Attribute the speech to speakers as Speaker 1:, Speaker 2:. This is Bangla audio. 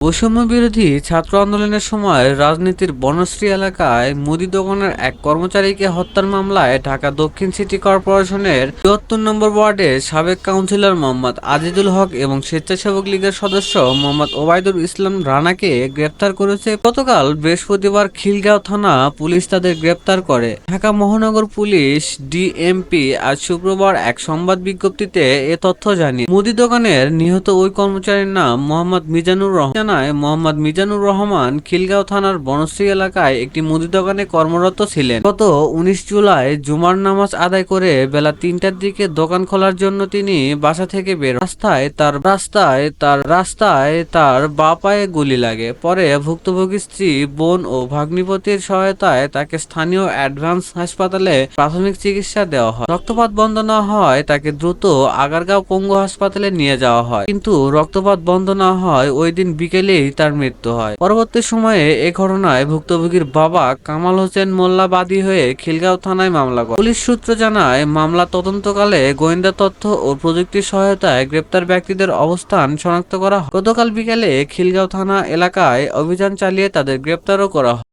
Speaker 1: বৈষম্য বিরোধী ছাত্র আন্দোলনের সময় রাজনীতির বনশ্রী এলাকায় মুদি দোকানের এক কর্মচারীকে হত্যার মামলায় ঢাকা দক্ষিণ সিটি কর্পোরেশনের ৭৪ নম্বর ওয়ার্ডের সাবেক কাউন্সিলর মোহাম্মদ আজিজুল হক এবং স্বেচ্ছাসেবক লীগের সদস্য মোহাম্মদ ওবায়দুল ইসলাম রানাকে গ্রেপ্তার করেছে। গতকাল বৃহস্পতিবার খিলগাঁও থানা পুলিশ তাদের গ্রেপ্তার করে। ঢাকা মহানগর পুলিশ ডিএমপি আজ শুক্রবার এক সংবাদ বিজ্ঞপ্তিতে এ তথ্য জানিয়ে মুদি দোকানের নিহত ওই কর্মচারীর নাম মোহাম্মদ মিজানুর রহমান। মোহাম্মদ মিজানুর রহমান খিলগাঁও থানার বনশ্রী এলাকায় একটি মুদি দোকানে কর্মরত ছিলেন। গত ১৯ জুলাই জুমার নামাজ আদায় করে বেলা ৩টার দিকে দোকান খোলার জন্য তিনি বাসা থেকে বের রাস্তায় তার বাঁ পায়ে গুলি লাগে। পরে ভুক্তভোগী স্ত্রী, বোন ও ভাগ্নিপতির সহায়তায় তাকে স্থানীয় অ্যাডভান্স হাসপাতালে প্রাথমিক চিকিৎসা দেওয়া হয়। রক্তপাত বন্ধ না হওয়ায় তাকে দ্রুত আগারগাঁও পঙ্গু হাসপাতালে নিয়ে যাওয়া হয়, কিন্তু রক্তপাত বন্ধ না হয় ওই দিন বিকেলেই তার মৃত্যু হয়। পরবর্তী সময়ে এ ঘটনায় ভুক্তভোগীর বাবা কামাল হোসেন মোল্লা বাদী হয়ে খিলগাঁও থানায় মামলা করে। পুলিশ সূত্র জানায়, মামলা তদন্তকালে গোয়েন্দা তথ্য ও প্রযুক্তির সহায়তায় গ্রেপ্তার ব্যক্তিদের অবস্থান শনাক্ত করা হয়। গতকাল বিকেলে খিলগাঁও থানা এলাকায় অভিযান চালিয়ে তাদের গ্রেপ্তারও করা হয়।